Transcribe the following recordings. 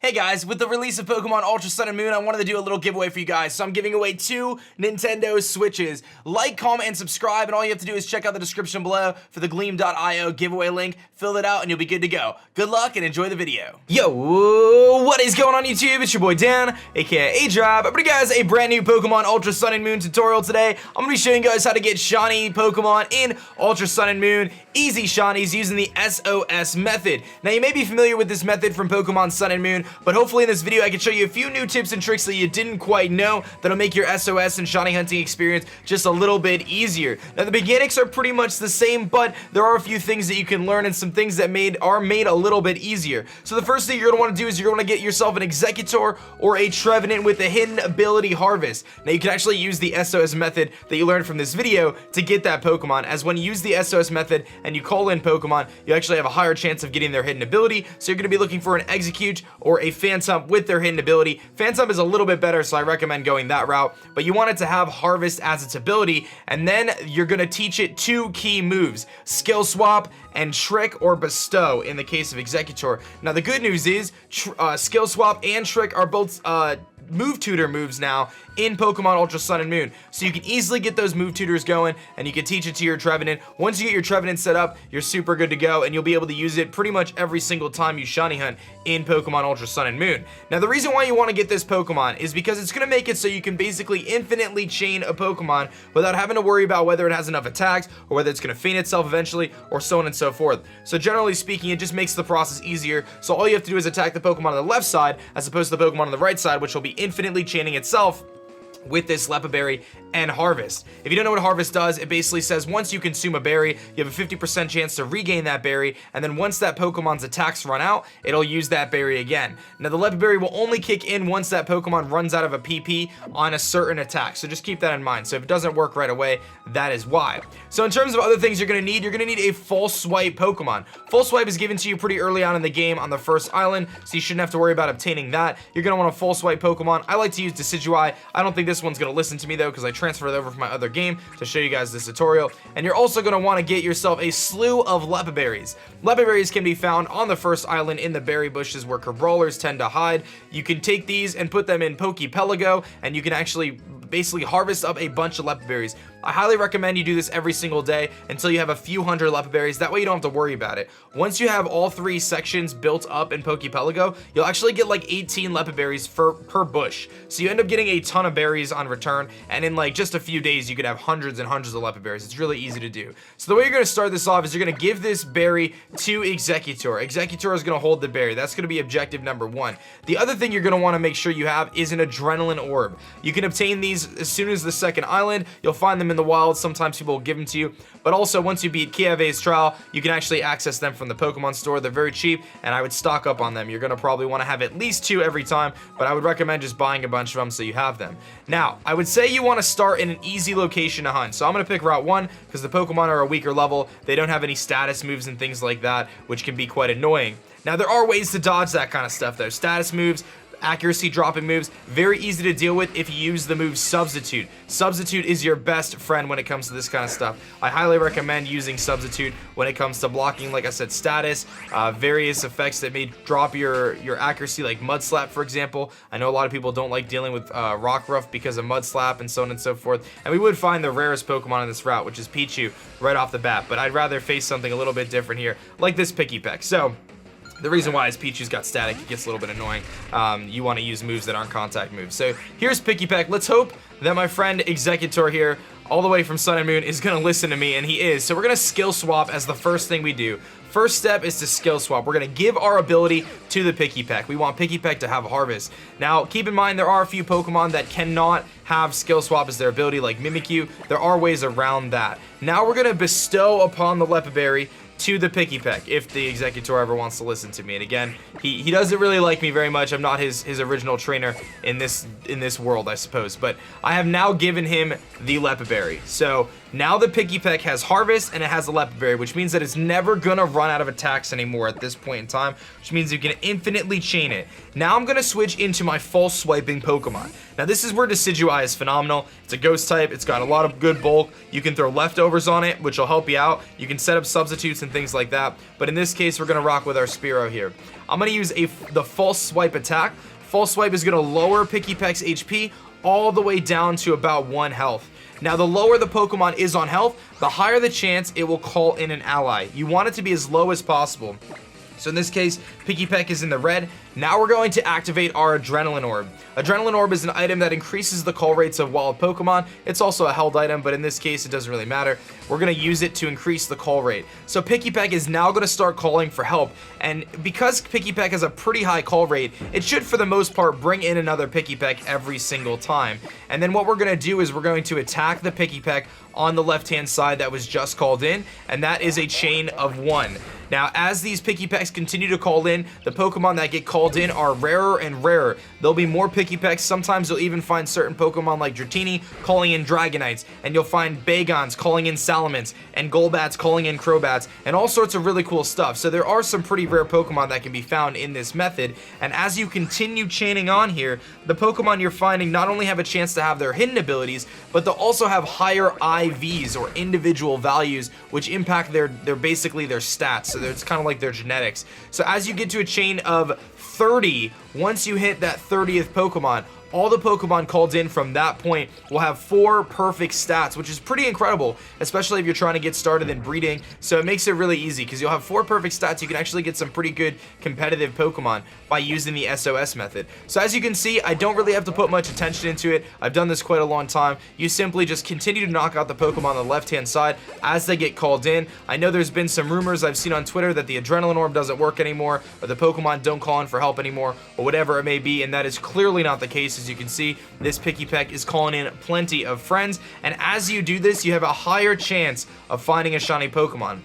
Hey guys, with the release of Pokemon Ultra Sun and Moon, I wanted to do a little giveaway for you guys. So I'm giving away 2 Nintendo Switches. Like, comment, and subscribe, and all you have to do is check out the description below for the Gleam.io giveaway link. Fill it out and you'll be good to go. Good luck and enjoy the video. Yo, what is going on YouTube? It's your boy Dan, aka aDrive. I bring you guys a brand new Pokemon Ultra Sun and Moon tutorial today. I'm going to be showing you guys how to get shiny Pokemon in Ultra Sun and Moon. Easy shinies using the SOS method. Now you may be familiar with this method from Pokemon Sun and Moon, but hopefully in this video I can show you a few new tips and tricks that you didn't quite know that'll make your SOS and shiny hunting experience just a little bit easier. Now the mechanics are pretty much the same, but there are a few things that you can learn and some things that are made a little bit easier. So the first thing you're going to want to do is you're going to get yourself an Exeggutor or a Trevenant with a hidden ability Harvest. Now you can actually use the SOS method that you learned from this video to get that Pokemon, as when you use the SOS method and you call in Pokemon, you actually have a higher chance of getting their hidden ability. So you're going to be looking for an Exeggcute or a Phantump with their hidden ability. Phantump is a little bit better, so I recommend going that route, but you want it to have Harvest as its ability, and then you're going to teach it 2 key moves: Skill Swap and Trick or Bestow in the case of Exeggutor. Now the good news is Skill Swap and Trick are both move tutor moves now in Pokemon Ultra Sun and Moon, so you can easily get those move tutors going and you can teach it to your Trevenant. Once you get your Trevenant set up, you're super good to go and you'll be able to use it pretty much every single time you shiny hunt in Pokemon Ultra Sun and Moon. Now the reason why you want to get this Pokemon is because it's going to make it so you can basically infinitely chain a Pokemon without having to worry about whether it has enough attacks or whether it's going to feint itself eventually or so on and so forth. So generally speaking, it just makes the process easier. So all you have to do is attack the Pokemon on the left side as opposed to the Pokemon on the right side, which will be infinitely chaining itself with this Lepa Berry and Harvest. If you don't know what Harvest does, it basically says once you consume a berry, you have a 50% chance to regain that berry, and then once that Pokemon's attacks run out, it'll use that berry again. Now the Lepa Berry will only kick in once that Pokemon runs out of a PP on a certain attack, so just keep that in mind. So if it doesn't work right away, that is why. So in terms of other things you're going to need a Full Swipe Pokemon. Full Swipe is given to you pretty early on in the game on the first island, so you shouldn't have to worry about obtaining that. You're going to want a Full Swipe Pokemon. I like to use Decidueye. I don't think this one's going to listen to me though, because I transferred it over from my other game to show you guys this tutorial. And you're also going to want to get yourself a slew of Lepa Berries. Lepa Berries can be found on the first island in the berry bushes where Crabrawlers tend to hide. You can take these and put them in Pokepelago, and you can actually basically harvest up a bunch of Lepa Berries. I highly recommend you do this every single day until you have a few hundred Lepa Berries. That way you don't have to worry about it. Once you have all 3 sections built up in Pokepelago, you'll actually get like 18 Lepa Berries per bush. So you end up getting a ton of berries on return, and in like just a few days you could have hundreds and hundreds of Lepa Berries. It's really easy to do. So the way you're going to start this off is you're going to give this berry to Exeggutor. Exeggutor is going to hold the berry. That's going to be objective number 1. The other thing you're going to want to make sure you have is an Adrenaline Orb. You can obtain these as soon as the second island. You'll find them in the wild. Sometimes people will give them to you, but also once you beat Kiawe's trial, you can actually access them from the Pokemon store. They're very cheap, and I would stock up on them. You're going to probably want to have at least 2 every time, but I would recommend just buying a bunch of them so you have them. Now, I would say you want to start in an easy location to hunt. So I'm going to pick Route 1 because the Pokemon are a weaker level. They don't have any status moves and things like that, which can be quite annoying. Now, there are ways to dodge that kind of stuff though. Status moves, accuracy dropping moves, very easy to deal with if you use the move Substitute. Substitute is your best friend when it comes to this kind of stuff. I highly recommend using Substitute when it comes to blocking, like I said, status, various effects that may drop your accuracy, like Mud Slap, for example. I know a lot of people don't like dealing with Rockruff because of Mud Slap and so on and so forth, and we would find the rarest Pokemon in this route, which is Pichu, right off the bat, but I'd rather face something a little bit different here, like this Pikipek. So the reason why is Pichu's got static. It gets a little bit annoying. You want to use moves that aren't contact moves. So here's Pikipek. Let's hope that my friend Exeggutor here, all the way from Sun and Moon, is going to listen to me, and he is. So we're going to skill swap as the first thing we do. First step is to skill swap. We're going to give our ability to the Pikipek. We want Pikipek to have Harvest. Now, keep in mind, there are a few Pokemon that cannot have skill swap as their ability, like Mimikyu. There are ways around that. Now we're going to bestow upon the Lepa Berry to the Pikipek if the Exeggutor ever wants to listen to me. And again, he doesn't really like me very much. I'm not his original trainer in this world, I suppose. But I have now given him the Lepa Berry. So Now the Pikipek has Harvest and it has a Lepid Berry, which means that it's never gonna run out of attacks anymore at this point in time, which means you can infinitely chain it. Now I'm gonna switch into my false swiping Pokemon. Now this is where Decidueye is phenomenal. It's a ghost type, it's got a lot of good bulk. You can throw leftovers on it, which will help you out. You can set up substitutes and things like that. But in this case, we're gonna rock with our Spearow here. I'm gonna use the false swipe attack. False swipe is gonna lower Pikipek's HP all the way down to about 1 health. Now, the lower the Pokemon is on health, the higher the chance it will call in an ally. You want it to be as low as possible. So in this case, Pikipek is in the red. Now we're going to activate our Adrenaline Orb. Adrenaline Orb is an item that increases the call rates of wild Pokemon. It's also a held item, but in this case, it doesn't really matter. We're going to use it to increase the call rate. So Pikipek is now going to start calling for help. And because Pikipek has a pretty high call rate, it should, for the most part, bring in another Pikipek every single time. And then what we're going to do is we're going to attack the Pikipek on the left-hand side that was just called in, and that is a chain of 1. Now, as these Pikipeks continue to call in, the Pokemon that get called in are rarer and rarer. There'll be more Pikipeks. Sometimes you'll even find certain Pokemon like Dratini calling in Dragonites, and you'll find Bagons calling in Salamence, and Golbats calling in Crobats, and all sorts of really cool stuff. So there are some pretty rare Pokemon that can be found in this method, and as you continue chaining on here, the Pokemon you're finding not only have a chance to have their hidden abilities, but they'll also have higher IVs, or individual values, which impact their basically their stats. So it's kind of like their genetics. So as you get to a chain of 30, once you hit that 30th Pokemon, all the Pokemon called in from that point will have 4 perfect stats, which is pretty incredible, especially if you're trying to get started in breeding. So it makes it really easy because you'll have 4 perfect stats. You can actually get some pretty good competitive Pokemon by using the SOS method. So as you can see, I don't really have to put much attention into it. I've done this quite a long time. You simply just continue to knock out the Pokemon on the left-hand side as they get called in. I know there's been some rumors I've seen on Twitter that the Adrenaline Orb doesn't work anymore, or the Pokemon don't call in for help anymore, or whatever it may be, and that is clearly not the case. As you can see, this Pikipek is calling in plenty of friends, and as you do this, you have a higher chance of finding a shiny Pokemon.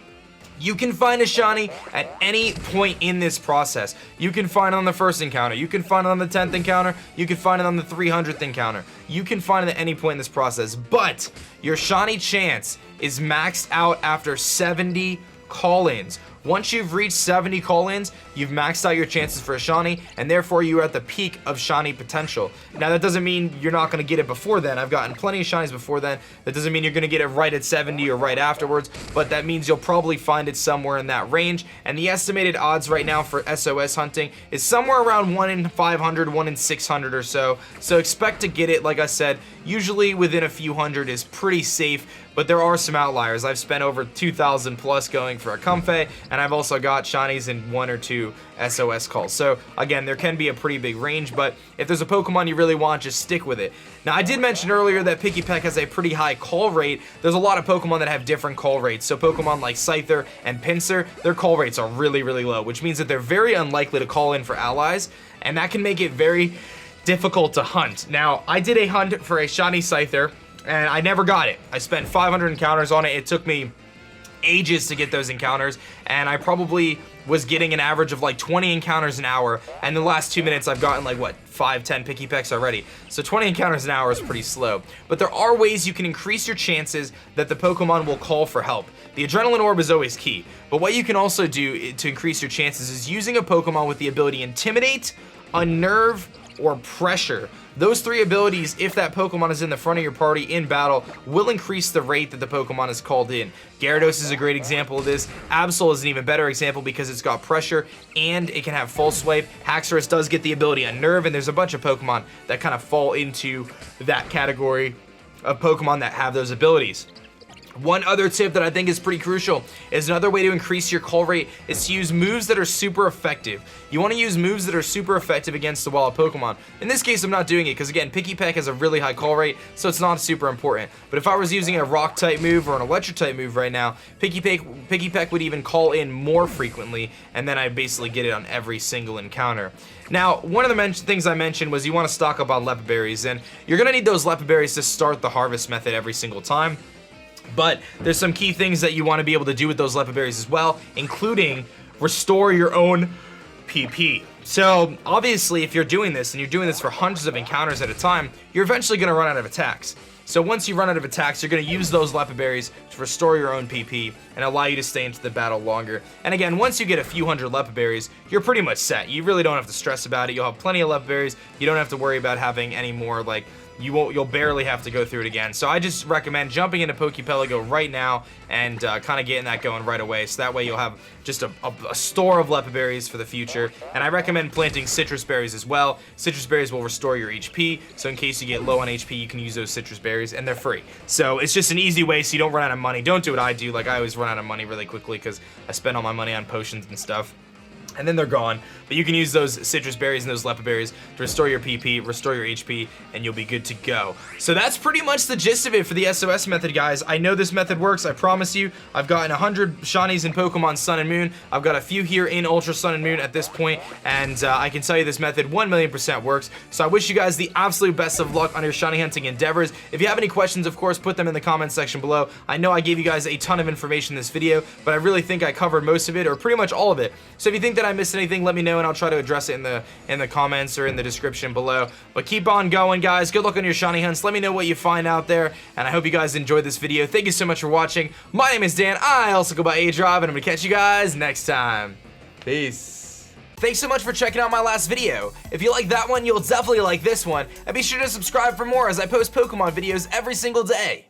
You can find a shiny at any point in this process. You can find it on the first encounter. You can find it on the 10th encounter. You can find it on the 300th encounter. You can find it at any point in this process, but your shiny chance is maxed out after 70 call-ins. Once you've reached 70 call-ins, you've maxed out your chances for a shiny, and therefore you are at the peak of shiny potential. Now that doesn't mean you're not going to get it before then. I've gotten plenty of shinies before then. That doesn't mean you're going to get it right at 70 or right afterwards, but that means you'll probably find it somewhere in that range. And the estimated odds right now for SOS hunting is somewhere around 1 in 500, 1 in 600 or so. So expect to get it, like I said, usually within a few hundred is pretty safe. But there are some outliers. I've spent over 2,000 plus going for a Comfey, and I've also got shinies in 1 or 2 SOS calls. So again, there can be a pretty big range, but if there's a Pokemon you really want, just stick with it. Now, I did mention earlier that Pikipek has a pretty high call rate. There's a lot of Pokemon that have different call rates. So Pokemon like Scyther and Pinsir, their call rates are really, really low, which means that they're very unlikely to call in for allies, and that can make it very difficult to hunt. Now, I did a hunt for a shiny Scyther, and I never got it. I spent 500 encounters on it. It took me ages to get those encounters, and I probably was getting an average of like 20 encounters an hour, and in the last 2 minutes I've gotten like, what, 5-10 Pikipeks already. So 20 encounters an hour is pretty slow. But there are ways you can increase your chances that the Pokemon will call for help. The Adrenaline Orb is always key, but what you can also do to increase your chances is using a Pokemon with the ability Intimidate, Unnerve, or Pressure. Those 3 abilities, if that Pokemon is in the front of your party in battle, will increase the rate that the Pokemon is called in. Gyarados is a great example of this. Absol is an even better example because it's got Pressure and it can have False Swipe. Haxorus does get the ability Unnerve, and there's a bunch of Pokemon that kind of fall into that category of Pokemon that have those abilities. One other tip that I think is pretty crucial is another way to increase your call rate is to use moves that are super effective. You want to use moves that are super effective against the wild Pokemon. In this case, I'm not doing it because, again, Pikipek has a really high call rate, so it's not super important. But if I was using a Rock-type move or an Electric-type move right now, Pikipek would even call in more frequently, and then I'd basically get it on every single encounter. Now, one of the things I mentioned was you want to stock up on Lepid Berries, and you're going to need those Lepid Berries to start the harvest method every single time. But there's some key things that you want to be able to do with those Lepid Berries as well, including restore your own PP. So obviously, if you're doing this and you're doing this for hundreds of encounters at a time, you're eventually going to run out of attacks. So once you run out of attacks, you're going to use those Leopard Berries to restore your own PP and allow you to stay into the battle longer. And again, once you get a few hundred Leopard Berries, you're pretty much set. You really don't have to stress about it. You'll have plenty of Leopard Berries. You don't have to worry about having any more, like, you'll barely have to go through it again. So I just recommend jumping into Pokepelago right now and kind of getting that going right away. So that way you'll have just a store of Leopard Berries for the future. And I recommend planting citrus berries as well. Citrus berries will restore your HP. So in case you get low on HP, you can use those citrus berries and they're free. So it's just an easy way so you don't run out of money. Don't do what I do. Like, I always run out of money really quickly because I spend all my money on potions and stuff. And then they're gone, but you can use those citrus berries and those leopard berries to restore your PP, restore your HP, and you'll be good to go. So that's pretty much the gist of it for the SOS method, guys. I know this method works, I promise you. I've gotten 100 shinies in Pokemon Sun and Moon. I've got a few here in Ultra Sun and Moon at this point, and I can tell you this method 1,000,000% works. So I wish you guys the absolute best of luck on your shiny hunting endeavors. If you have any questions, of course, put them in the comments section below. I know I gave you guys a ton of information in this video, but I really think I covered most of it, or pretty much all of it. So if you think that I missed anything, let me know and I'll try to address it in the comments or in the description below. But keep on going, guys. Good luck on your shiny hunts. Let me know what you find out there, and I hope you guys enjoyed this video. Thank you so much for watching. My name is Dan. I also go by aDrive, and I'm gonna catch you guys next time. Peace. Thanks so much for checking out my last video. If you like that one, you'll definitely like this one, and be sure to subscribe for more as I post Pokemon videos every single day.